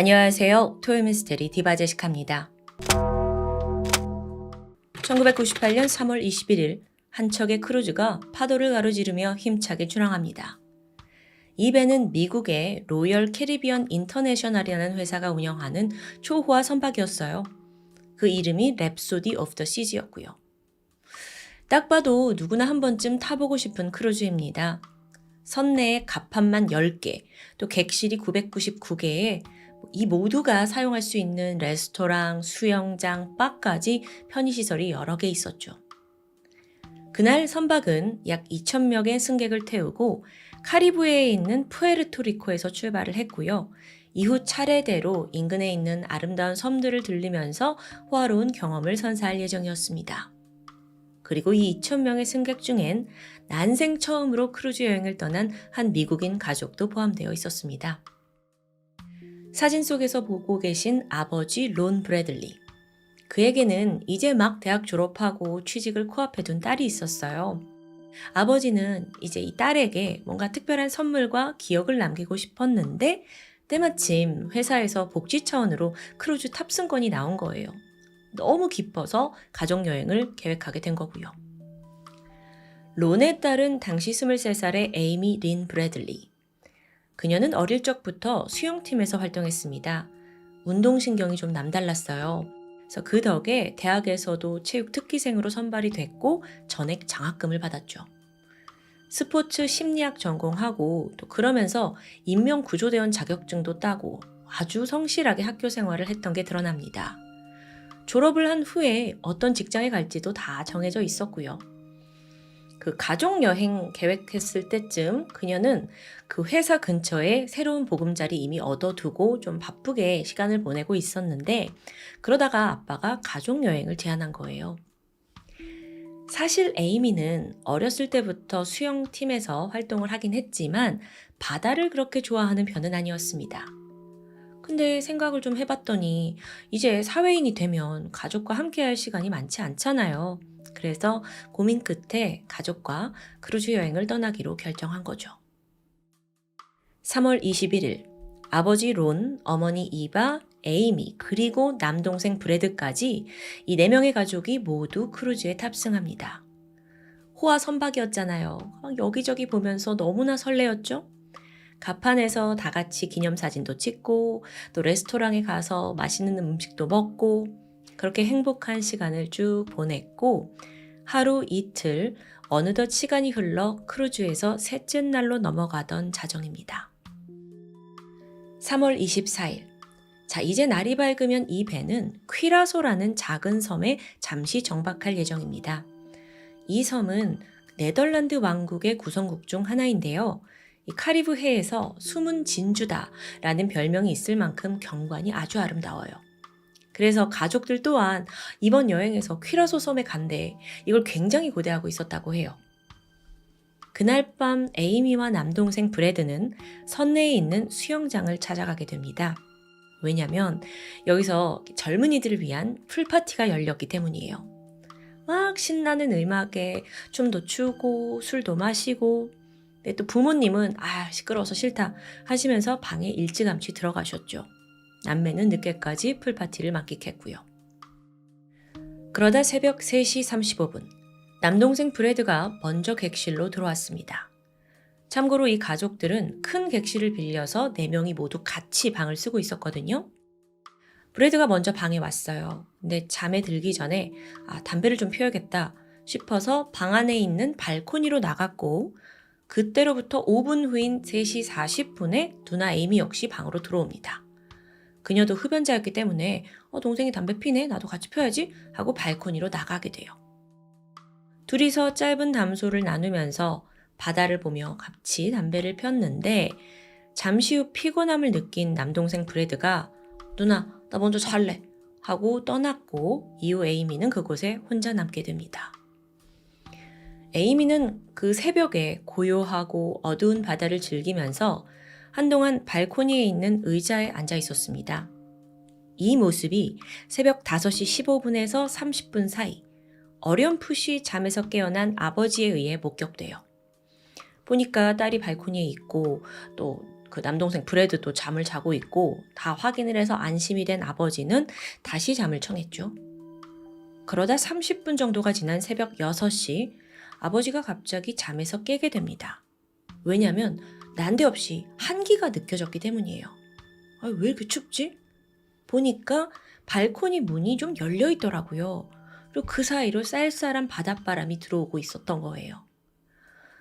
안녕하세요. 토요미스테리 디바제시카입니다. 1998년 3월 21일 한 척의 크루즈가 파도를 가로지르며 힘차게 출항합니다. 이 배는 미국의 로열 캐리비언 인터내셔널이라는 회사가 운영하는 초호화 선박이었어요. 그 이름이 랩소디 오브 더 시즈였고요. 딱 봐도 누구나 한 번쯤 타보고 싶은 크루즈입니다. 선내에 갑판만 10개, 또 객실이 999개에 이 모두가 사용할 수 있는 레스토랑, 수영장, 바까지 편의시설이 여러 개 있었죠. 그날 선박은 약 2,000명의 승객을 태우고 카리브해에 있는 푸에르토리코에서 출발을 했고요. 이후 차례대로 인근에 있는 아름다운 섬들을 들리면서 호화로운 경험을 선사할 예정이었습니다. 그리고 이 2,000명의 승객 중엔 난생 처음으로 크루즈 여행을 떠난 한 미국인 가족도 포함되어 있었습니다. 사진 속에서 보고 계신 아버지 론 브래들리. 그에게는 이제 막 대학 졸업하고 취직을 코앞에 둔 딸이 있었어요. 아버지는 이제 이 딸에게 뭔가 특별한 선물과 기억을 남기고 싶었는데 때마침 회사에서 복지 차원으로 크루즈 탑승권이 나온 거예요. 너무 기뻐서 가족여행을 계획하게 된 거고요. 론의 딸은 당시 23살의 에이미 린 브래들리. 그녀는 어릴 적부터 수영팀에서 활동했습니다. 운동신경이 좀 남달랐어요. 그래서 그 덕에 대학에서도 체육 특기생으로 선발이 됐고 전액 장학금을 받았죠. 스포츠 심리학 전공하고 또 그러면서 인명구조대원 자격증도 따고 아주 성실하게 학교 생활을 했던 게 드러납니다. 졸업을 한 후에 어떤 직장에 갈지도 다 정해져 있었고요. 그 가족여행 계획했을 때쯤 그녀는 그 회사 근처에 새로운 보금자리 이미 얻어두고 좀 바쁘게 시간을 보내고 있었는데 그러다가 아빠가 가족여행을 제안한 거예요. 사실 에이미는 어렸을 때부터 수영팀에서 활동을 하긴 했지만 바다를 그렇게 좋아하는 편은 아니었습니다. 근데 생각을 좀 해봤더니 이제 사회인이 되면 가족과 함께 할 시간이 많지 않잖아요. 그래서 고민 끝에 가족과 크루즈 여행을 떠나기로 결정한 거죠. 3월 21일 아버지 론, 어머니 이바, 에이미, 그리고 남동생 브래드까지 이 4명의 가족이 모두 크루즈에 탑승합니다. 호화 선박이었잖아요. 여기저기 보면서 너무나 설레었죠? 갑판에서 다 같이 기념사진도 찍고 또 레스토랑에 가서 맛있는 음식도 먹고 그렇게 행복한 시간을 쭉 보냈고 하루 이틀 어느덧 시간이 흘러 크루즈에서 셋째 날로 넘어가던 자정입니다. 3월 24일 자, 이제 날이 밝으면 이 배는 퀴라소라는 작은 섬에 잠시 정박할 예정입니다. 이 섬은 네덜란드 왕국의 구성국 중 하나인데요. 이 카리브해에서 숨은 진주다라는 별명이 있을 만큼 경관이 아주 아름다워요. 그래서 가족들 또한 이번 여행에서 퀴라소 섬에 간대 이걸 굉장히 고대하고 있었다고 해요. 그날 밤 에이미와 남동생 브래드는 선내에 있는 수영장을 찾아가게 됩니다. 왜냐면 여기서 젊은이들을 위한 풀파티가 열렸기 때문이에요. 막 신나는 음악에 춤도 추고 술도 마시고 근데 또 부모님은 시끄러워서 싫다 하시면서 방에 일찌감치 들어가셨죠. 남매는 늦게까지 풀파티를 만끽했고요. 그러다 새벽 3시 35분 남동생 브래드가 먼저 객실로 들어왔습니다. 참고로 이 가족들은 큰 객실을 빌려서 4명이 모두 같이 방을 쓰고 있었거든요. 브래드가 먼저 방에 왔어요. 근데 잠에 들기 전에 담배를 좀 피워야겠다 싶어서 방 안에 있는 발코니로 나갔고 그때로부터 5분 후인 3시 40분에 누나 에이미 역시 방으로 들어옵니다. 그녀도 흡연자였기 때문에 동생이 담배 피네 나도 같이 펴야지 하고 발코니로 나가게 돼요. 둘이서 짧은 담소를 나누면서 바다를 보며 같이 담배를 폈는데 잠시 후 피곤함을 느낀 남동생 브래드가 누나 나 먼저 잘래 하고 떠났고 이후 에이미는 그곳에 혼자 남게 됩니다. 에이미는 그 새벽에 고요하고 어두운 바다를 즐기면서 한동안 발코니에 있는 의자에 앉아 있었습니다. 이 모습이 새벽 5시 15분에서 30분 사이 어렴풋이 잠에서 깨어난 아버지에 의해 목격돼요. 보니까 딸이 발코니에 있고 또 그 남동생 브래드도 잠을 자고 있고 다 확인을 해서 안심이 된 아버지는 다시 잠을 청했죠. 그러다 30분 정도가 지난 새벽 6시 아버지가 갑자기 잠에서 깨게 됩니다. 왜냐면 난데없이 한기가 느껴졌기 때문이에요. 왜 이렇게 춥지? 보니까 발코니 문이 좀 열려 있더라고요. 그리고 그 사이로 쌀쌀한 바닷바람이 들어오고 있었던 거예요.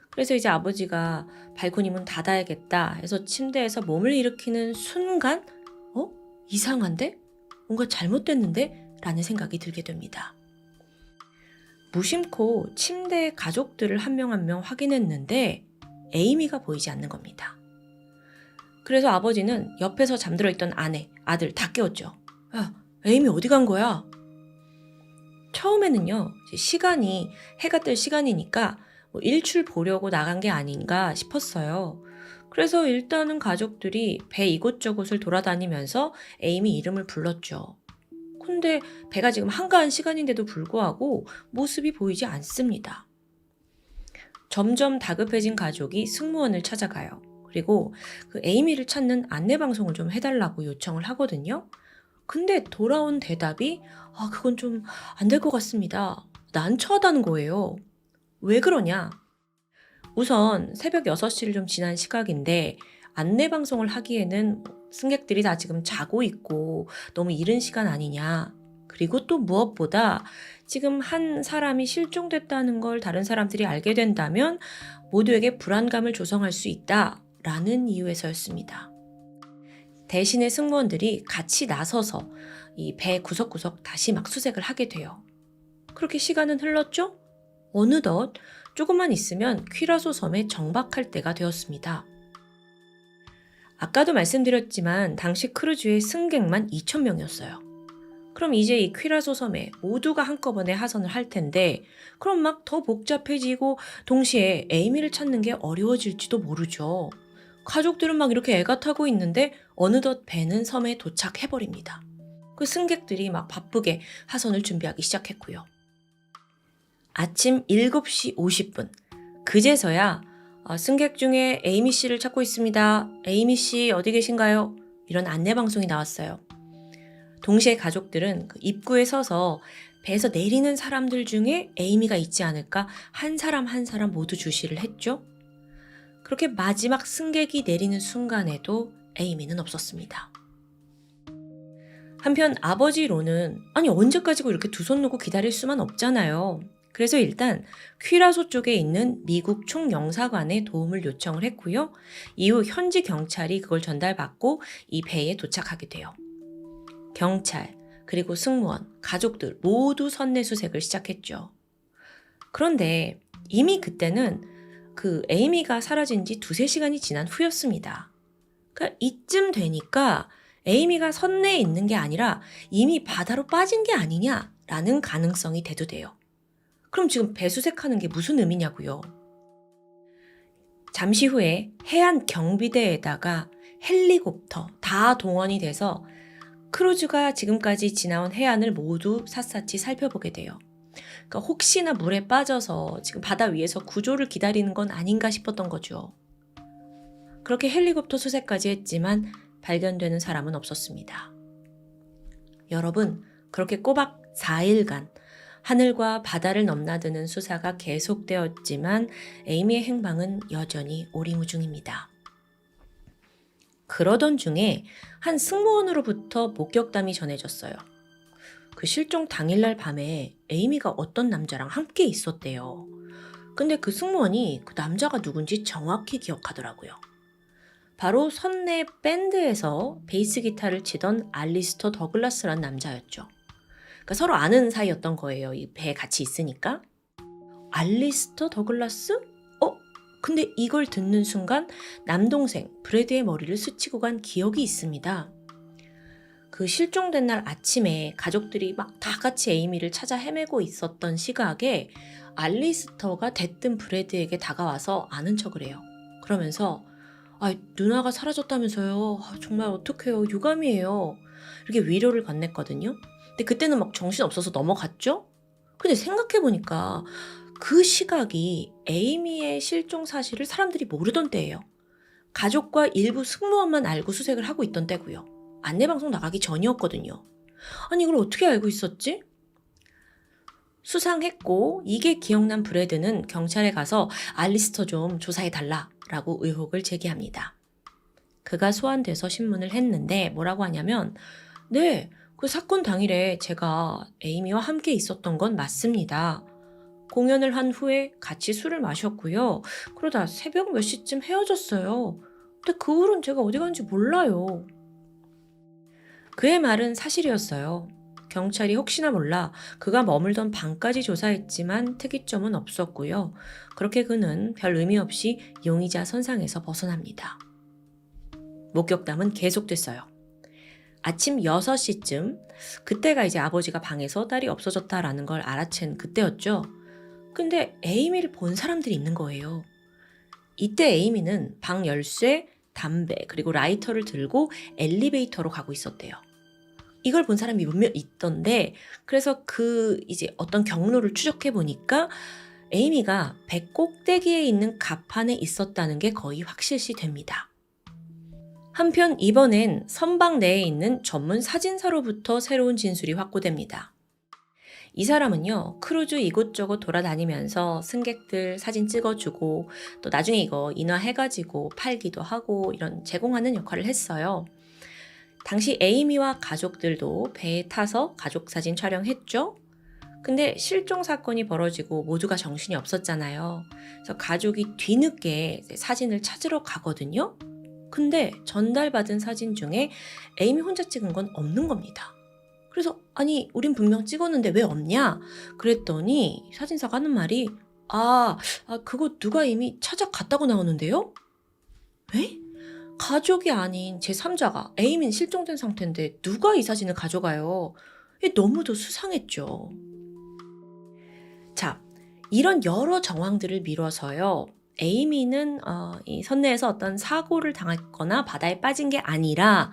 그래서 이제 아버지가 발코니 문 닫아야겠다 해서 침대에서 몸을 일으키는 순간 이상한데? 뭔가 잘못됐는데? 라는 생각이 들게 됩니다. 무심코 침대의 가족들을 한 명 한 명 확인했는데 에이미가 보이지 않는 겁니다. 그래서 아버지는 옆에서 잠들어 있던 아내, 아들 다 깨웠죠. 야, 에이미 어디 간 거야? 처음에는요, 시간이 해가 뜰 시간이니까 일출 보려고 나간 게 아닌가 싶었어요. 그래서 일단은 가족들이 배 이곳저곳을 돌아다니면서 에이미 이름을 불렀죠. 근데 배가 지금 한가한 시간인데도 불구하고 모습이 보이지 않습니다. 점점 다급해진 가족이 승무원을 찾아가요. 그리고 그 에이미를 찾는 안내방송을 좀 해달라고 요청을 하거든요. 근데 돌아온 대답이 그건 좀 안 될 것 같습니다. 난처하다는 거예요. 왜 그러냐? 우선 새벽 6시를 좀 지난 시각인데 안내방송을 하기에는 승객들이 다 지금 자고 있고 너무 이른 시간 아니냐. 그리고 또 무엇보다 지금 한 사람이 실종됐다는 걸 다른 사람들이 알게 된다면 모두에게 불안감을 조성할 수 있다라는 이유에서였습니다. 대신에 승무원들이 같이 나서서 이 배 구석구석 다시 막 수색을 하게 돼요. 그렇게 시간은 흘렀죠? 어느덧 조금만 있으면 퀴라소 섬에 정박할 때가 되었습니다. 아까도 말씀드렸지만 당시 크루즈의 승객만 2,000명이었어요. 그럼 이제 이 퀴라소 섬에 모두가 한꺼번에 하선을 할 텐데 그럼 막 더 복잡해지고 동시에 에이미를 찾는 게 어려워질지도 모르죠. 가족들은 막 이렇게 애가 타고 있는데 어느덧 배는 섬에 도착해버립니다. 그 승객들이 막 바쁘게 하선을 준비하기 시작했고요. 아침 7시 50분 그제서야 승객 중에 에이미 씨를 찾고 있습니다. 에이미 씨 어디 계신가요? 이런 안내방송이 나왔어요. 동시에 가족들은 그 입구에 서서 배에서 내리는 사람들 중에 에이미가 있지 않을까 한 사람 한 사람 모두 주시를 했죠. 그렇게 마지막 승객이 내리는 순간에도 에이미는 없었습니다. 한편 아버지 론은 언제까지고 이렇게 두 손 놓고 기다릴 수만 없잖아요. 그래서 일단 퀴라소 쪽에 있는 미국 총영사관에 도움을 요청을 했고요. 이후 현지 경찰이 그걸 전달받고 이 배에 도착하게 돼요. 경찰, 그리고 승무원, 가족들 모두 선내수색을 시작했죠. 그런데 이미 그때는 그 에이미가 사라진 지 2-3시간이 지난 후였습니다. 그러니까 이쯤 되니까 에이미가 선내에 있는 게 아니라 이미 바다로 빠진 게 아니냐라는 가능성이 대두돼요. 그럼 지금 배 수색하는 게 무슨 의미냐고요. 잠시 후에 해안 경비대에다가 헬리콥터 다 동원이 돼서 크루즈가 지금까지 지나온 해안을 모두 샅샅이 살펴보게 돼요. 그러니까 혹시나 물에 빠져서 지금 바다 위에서 구조를 기다리는 건 아닌가 싶었던 거죠. 그렇게 헬리콥터 수색까지 했지만 발견되는 사람은 없었습니다. 여러분, 그렇게 꼬박 4일간 하늘과 바다를 넘나드는 수사가 계속되었지만 에이미의 행방은 여전히 오리무중입니다. 그러던 중에 한 승무원으로부터 목격담이 전해졌어요. 그 실종 당일날 밤에 에이미가 어떤 남자랑 함께 있었대요. 근데 그 승무원이 그 남자가 누군지 정확히 기억하더라고요. 바로 선내 밴드에서 베이스 기타를 치던 알리스터 더글라스라는 남자였죠. 그러니까 서로 아는 사이였던 거예요. 이 배에 같이 있으니까. 알리스터 더글라스? 근데 이걸 듣는 순간 남동생 브래드의 머리를 스치고 간 기억이 있습니다. 그 실종된 날 아침에 가족들이 막 다 같이 에이미를 찾아 헤매고 있었던 시각에 알리스터가 대뜸 브래드에게 다가와서 아는 척을 해요. 그러면서 누나가 사라졌다면서요. 정말 어떡해요. 유감이에요. 이렇게 위로를 건넸거든요. 근데 그때는 막 정신없어서 넘어갔죠? 근데 생각해보니까 그 시각이 에이미의 실종 사실을 사람들이 모르던 때예요. 가족과 일부 승무원만 알고 수색을 하고 있던 때고요. 안내방송 나가기 전이었거든요. 아니 이걸 어떻게 알고 있었지? 수상했고 이게 기억난 브래드는 경찰에 가서 알리스터 좀 조사해달라 라고 의혹을 제기합니다. 그가 소환돼서 신문을 했는데 뭐라고 하냐면 네, 그 사건 당일에 제가 에이미와 함께 있었던 건 맞습니다. 공연을 한 후에 같이 술을 마셨고요. 그러다 새벽 몇 시쯤 헤어졌어요. 근데 그 후로는 제가 어디 간지 몰라요. 그의 말은 사실이었어요. 경찰이 혹시나 몰라 그가 머물던 방까지 조사했지만 특이점은 없었고요. 그렇게 그는 별 의미 없이 용의자 선상에서 벗어납니다. 목격담은 계속됐어요. 아침 6시쯤, 그때가 이제 아버지가 방에서 딸이 없어졌다라는 걸 알아챈 그때였죠. 근데 에이미를 본 사람들이 있는 거예요. 이때 에이미는 방 열쇠, 담배, 그리고 라이터를 들고 엘리베이터로 가고 있었대요. 이걸 본 사람이 몇몇 있던데, 그래서 이제 어떤 경로를 추적해 보니까 에이미가 배 꼭대기에 있는 갑판에 있었다는 게 거의 확실시 됩니다. 한편 이번엔 선박 내에 있는 전문 사진사로부터 새로운 진술이 확보됩니다. 이 사람은요, 크루즈 이곳저곳 돌아다니면서 승객들 사진 찍어주고 또 나중에 이거 인화해가지고 팔기도 하고 이런 제공하는 역할을 했어요. 당시 에이미와 가족들도 배에 타서 가족 사진 촬영했죠. 근데 실종 사건이 벌어지고 모두가 정신이 없었잖아요. 그래서 가족이 뒤늦게 사진을 찾으러 가거든요. 근데 전달받은 사진 중에 에이미 혼자 찍은 건 없는 겁니다. 그래서 아니 우린 분명 찍었는데 왜 없냐? 그랬더니 사진사가 하는 말이 그거 누가 이미 찾아갔다고 나오는데요? 에? 가족이 아닌 제3자가 에이미는 실종된 상태인데 누가 이 사진을 가져가요? 너무도 수상했죠. 자, 이런 여러 정황들을 미뤄서요. 에이미는 이 선내에서 어떤 사고를 당했거나 바다에 빠진 게 아니라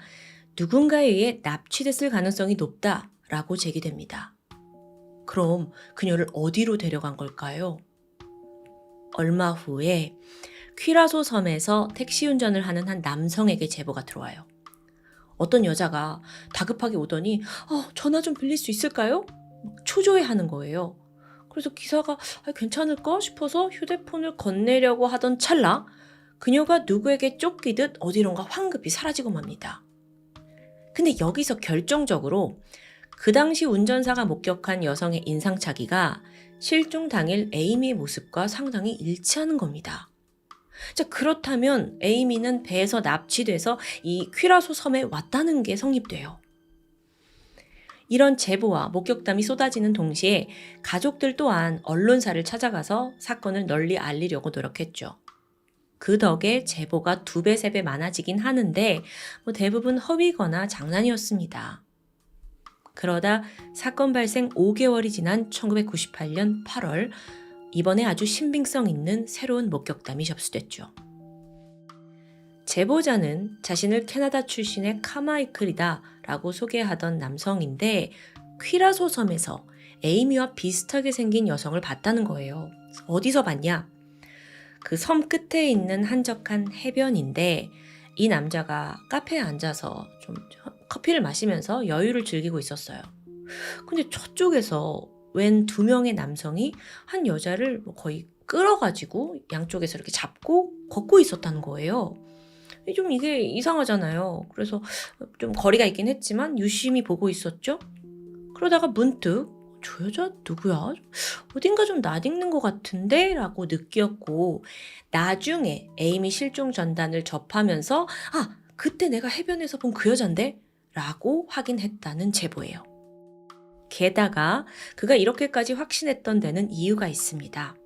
누군가에 의해 납치됐을 가능성이 높다라고 제기됩니다. 그럼 그녀를 어디로 데려간 걸까요? 얼마 후에 퀴라소 섬에서 택시 운전을 하는 한 남성에게 제보가 들어와요. 어떤 여자가 다급하게 오더니 전화 좀 빌릴 수 있을까요? 초조해하는 거예요. 그래서 기사가 괜찮을까 싶어서 휴대폰을 건네려고 하던 찰나 그녀가 누구에게 쫓기듯 어디론가 황급히 사라지고 맙니다. 근데 여기서 결정적으로 그 당시 운전사가 목격한 여성의 인상착의가 실종 당일 에이미의 모습과 상당히 일치하는 겁니다. 자, 그렇다면 에이미는 배에서 납치돼서 이 퀴라소 섬에 왔다는 게 성립돼요. 이런 제보와 목격담이 쏟아지는 동시에 가족들 또한 언론사를 찾아가서 사건을 널리 알리려고 노력했죠. 그 덕에 제보가 2배, 3배 많아지긴 하는데 대부분 허위거나 장난이었습니다. 그러다 사건 발생 5개월이 지난 1998년 8월 이번에 아주 신빙성 있는 새로운 목격담이 접수됐죠. 제보자는 자신을 캐나다 출신의 카마이클이다 라고 소개하던 남성인데 퀴라소 섬에서 에이미와 비슷하게 생긴 여성을 봤다는 거예요. 어디서 봤냐? 그 섬 끝에 있는 한적한 해변인데 이 남자가 카페에 앉아서 좀 커피를 마시면서 여유를 즐기고 있었어요. 근데 저쪽에서 웬 2명의 남성이 한 여자를 거의 끌어가지고 양쪽에서 이렇게 잡고 걷고 있었다는 거예요. 좀 이게 이상하잖아요. 그래서 좀 거리가 있긴 했지만 유심히 보고 있었죠. 그러다가 문득 저 여자 누구야? 어딘가 좀 낯익는 것 같은데? 라고 느꼈고 나중에 에이미 실종 전단을 접하면서 그때 내가 해변에서 본 그 여잔데? 라고 확인했다는 제보예요. 게다가 그가 이렇게까지 확신했던 데는 이유가 있습니다.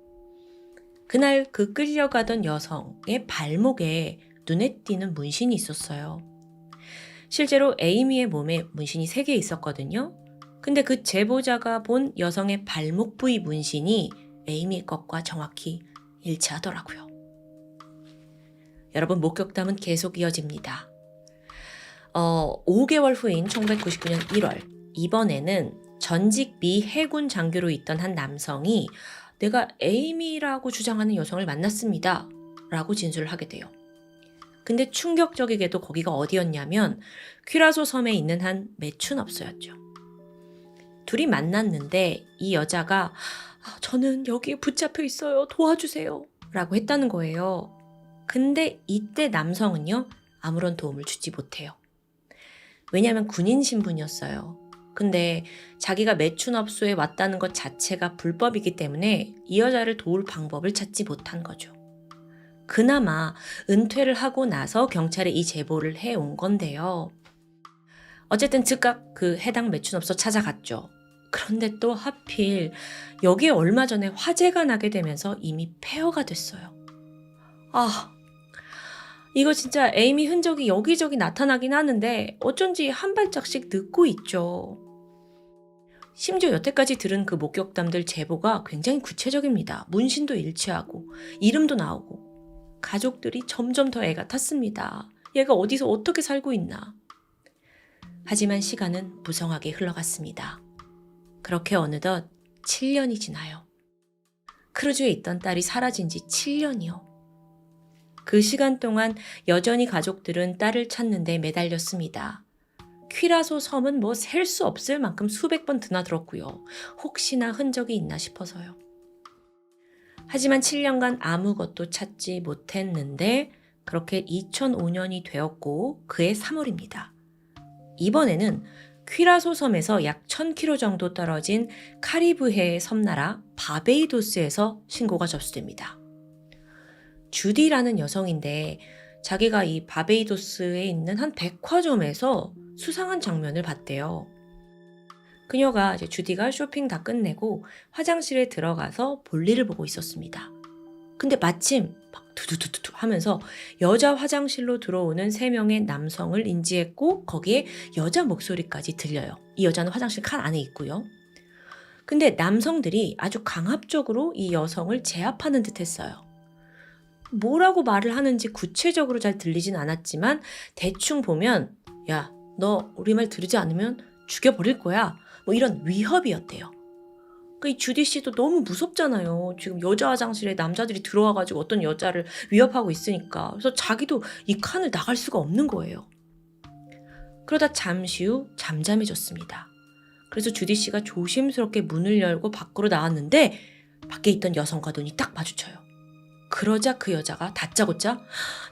그날 그 끌려가던 여성의 발목에 눈에 띄는 문신이 있었어요. 실제로 에이미의 몸에 문신이 3개 있었거든요. 근데 그 제보자가 본 여성의 발목 부위 문신이 에이미의 것과 정확히 일치하더라고요. 여러분, 목격담은 계속 이어집니다. 5개월 후인 1999년 1월, 이번에는 전직 미 해군 장교로 있던 한 남성이 내가 에이미라고 주장하는 여성을 만났습니다. 라고 진술을 하게 돼요. 근데 충격적이게도 거기가 어디였냐면 퀴라소 섬에 있는 한 매춘업소였죠. 둘이 만났는데 이 여자가 저는 여기에 붙잡혀 있어요. 도와주세요. 라고 했다는 거예요. 근데 이때 남성은요, 아무런 도움을 주지 못해요. 왜냐하면 군인 신분이었어요. 근데 자기가 매춘업소에 왔다는 것 자체가 불법이기 때문에 이 여자를 도울 방법을 찾지 못한 거죠. 그나마 은퇴를 하고 나서 경찰에 이 제보를 해온 건데요. 어쨌든 즉각 그 해당 매춘업소 찾아갔죠. 그런데 또 하필 여기에 얼마 전에 화재가 나게 되면서 이미 폐허가 됐어요. 이거 진짜 에이미 흔적이 여기저기 나타나긴 하는데 어쩐지 한 발짝씩 늦고 있죠. 심지어 여태까지 들은 그 목격담들 제보가 굉장히 구체적입니다. 문신도 일치하고 이름도 나오고 가족들이 점점 더 애가 탔습니다. 얘가 어디서 어떻게 살고 있나. 하지만 시간은 무성하게 흘러갔습니다. 그렇게 어느덧 7년이 지나요. 크루즈에 있던 딸이 사라진 지 7년이요. 그 시간 동안 여전히 가족들은 딸을 찾는 데 매달렸습니다. 퀴라소 섬은 셀 수 없을 만큼 수백 번 드나들었고요. 혹시나 흔적이 있나 싶어서요. 하지만 7년간 아무것도 찾지 못했는데 그렇게 2005년이 되었고 그해 3월입니다. 이번에는 퀴라소 섬에서 약 1000km 정도 떨어진 카리브해의 섬나라 바베이도스에서 신고가 접수됩니다. 주디라는 여성인데 자기가 이 바베이도스에 있는 한 백화점에서 수상한 장면을 봤대요. 그녀가 주디가 쇼핑 다 끝내고 화장실에 들어가서 볼일을 보고 있었습니다. 근데 마침 막 두두두두 하면서 여자 화장실로 들어오는 3명의 남성을 인지했고 거기에 여자 목소리까지 들려요. 이 여자는 화장실 칸 안에 있고요. 근데 남성들이 아주 강압적으로 이 여성을 제압하는 듯 했어요. 뭐라고 말을 하는지 구체적으로 잘 들리진 않았지만 대충 보면 야, 너 우리 말 들으지 않으면 죽여버릴 거야. 이런 위협이었대요. 이 주디 씨도 너무 무섭잖아요. 지금 여자 화장실에 남자들이 들어와가지고 어떤 여자를 위협하고 있으니까. 그래서 자기도 이 칸을 나갈 수가 없는 거예요. 그러다 잠시 후 잠잠해졌습니다. 그래서 주디 씨가 조심스럽게 문을 열고 밖으로 나왔는데 밖에 있던 여성과 눈이 딱 마주쳐요. 그러자 그 여자가 다짜고짜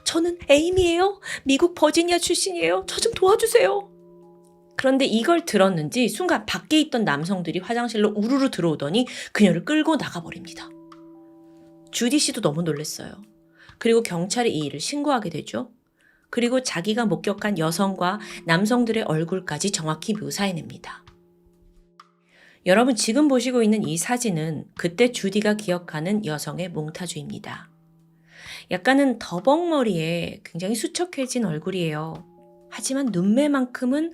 저는 에이미예요. 미국 버지니아 출신이에요. 저 좀 도와주세요. 그런데 이걸 들었는지 순간 밖에 있던 남성들이 화장실로 우르르 들어오더니 그녀를 끌고 나가버립니다. 주디 씨도 너무 놀랐어요. 그리고 경찰에 이 일을 신고하게 되죠. 그리고 자기가 목격한 여성과 남성들의 얼굴까지 정확히 묘사해냅니다. 여러분 지금 보시고 있는 이 사진은 그때 주디가 기억하는 여성의 몽타주입니다. 약간은 더벅머리에 굉장히 수척해진 얼굴이에요. 하지만 눈매만큼은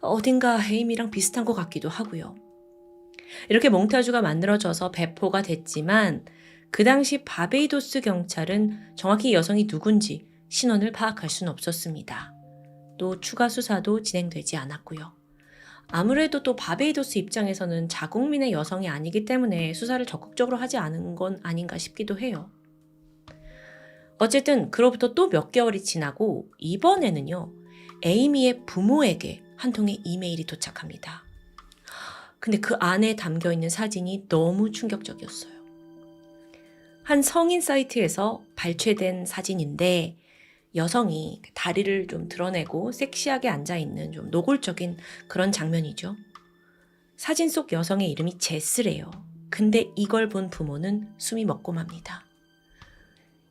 어딘가 에이미랑 비슷한 것 같기도 하고요. 이렇게 몽타주가 만들어져서 배포가 됐지만 그 당시 바베이도스 경찰은 정확히 이 여성이 누군지 신원을 파악할 수는 없었습니다. 또 추가 수사도 진행되지 않았고요. 아무래도 또 바베이도스 입장에서는 자국민의 여성이 아니기 때문에 수사를 적극적으로 하지 않은 건 아닌가 싶기도 해요. 어쨌든 그로부터 또 몇 개월이 지나고 이번에는요. 에이미의 부모에게 한 통의 이메일이 도착합니다. 근데 그 안에 담겨있는 사진이 너무 충격적이었어요. 한 성인 사이트에서 발췌된 사진인데 여성이 다리를 좀 드러내고 섹시하게 앉아있는 좀 노골적인 그런 장면이죠. 사진 속 여성의 이름이 제스래요. 근데 이걸 본 부모는 숨이 먹고 맙니다.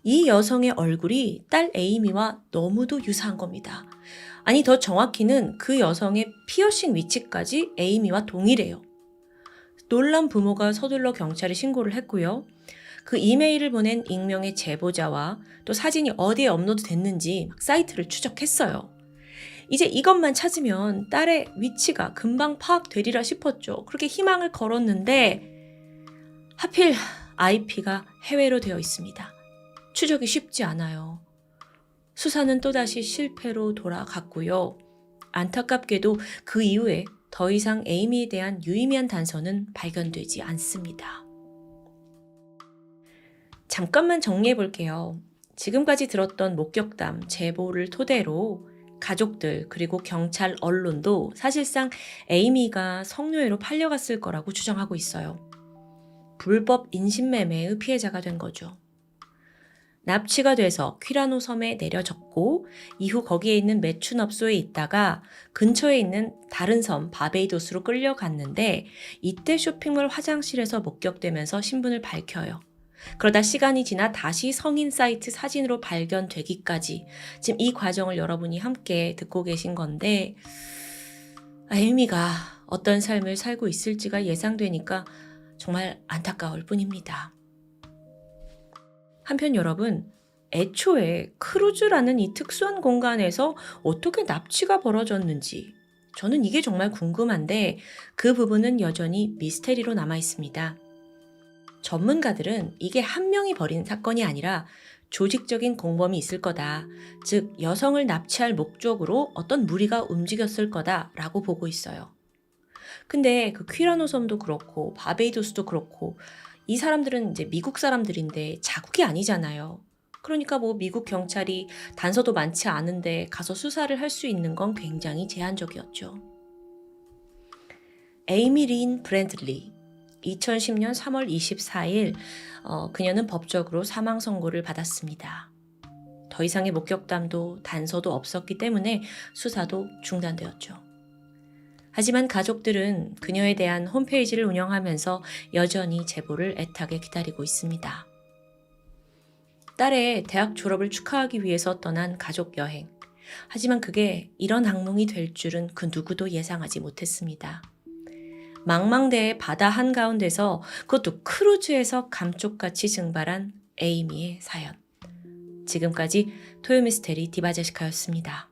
이 여성의 얼굴이 딸 에이미와 너무도 유사한 겁니다. 아니 더 정확히는 그 여성의 피어싱 위치까지 에이미와 동일해요. 놀란 부모가 서둘러 경찰에 신고를 했고요. 그 이메일을 보낸 익명의 제보자와 또 사진이 어디에 업로드 됐는지 사이트를 추적했어요. 이제 이것만 찾으면 딸의 위치가 금방 파악되리라 싶었죠. 그렇게 희망을 걸었는데 하필 IP가 해외로 되어 있습니다. 추적이 쉽지 않아요. 수사는 또다시 실패로 돌아갔고요. 안타깝게도 그 이후에 더 이상 에이미에 대한 유의미한 단서는 발견되지 않습니다. 잠깐만 정리해 볼게요. 지금까지 들었던 목격담, 제보를 토대로 가족들 그리고 경찰, 언론도 사실상 에이미가 성노예로 팔려갔을 거라고 추정하고 있어요. 불법 인신매매의 피해자가 된 거죠. 납치가 돼서 퀴라노 섬에 내려졌고 이후 거기에 있는 매춘업소에 있다가 근처에 있는 다른 섬 바베이도스로 끌려갔는데 이때 쇼핑몰 화장실에서 목격되면서 신분을 밝혀요. 그러다 시간이 지나 다시 성인 사이트 사진으로 발견되기까지 지금 이 과정을 여러분이 함께 듣고 계신 건데 에이미가 어떤 삶을 살고 있을지가 예상되니까 정말 안타까울 뿐입니다. 한편 여러분, 애초에 크루즈라는 이 특수한 공간에서 어떻게 납치가 벌어졌는지 저는 이게 정말 궁금한데 그 부분은 여전히 미스테리로 남아 있습니다. 전문가들은 이게 한 명이 벌인 사건이 아니라 조직적인 공범이 있을 거다. 즉, 여성을 납치할 목적으로 어떤 무리가 움직였을 거다라고 보고 있어요. 근데 그 퀴라노 섬도 그렇고 바베이도스도 그렇고 이 사람들은 이제 미국 사람들인데 자국이 아니잖아요. 그러니까 뭐 미국 경찰이 단서도 많지 않은데 가서 수사를 할 수 있는 건 굉장히 제한적이었죠. 에이미 린 브랜들리 2010년 3월 24일 그녀는 법적으로 사망 선고를 받았습니다. 더 이상의 목격담도 단서도 없었기 때문에 수사도 중단되었죠. 하지만 가족들은 그녀에 대한 홈페이지를 운영하면서 여전히 제보를 애타게 기다리고 있습니다. 딸의 대학 졸업을 축하하기 위해서 떠난 가족 여행. 하지만 그게 이런 악몽이 될 줄은 그 누구도 예상하지 못했습니다. 망망대해 바다 한가운데서 그것도 크루즈에서 감쪽같이 증발한 에이미의 사연. 지금까지 토요미스테리 디바제시카였습니다.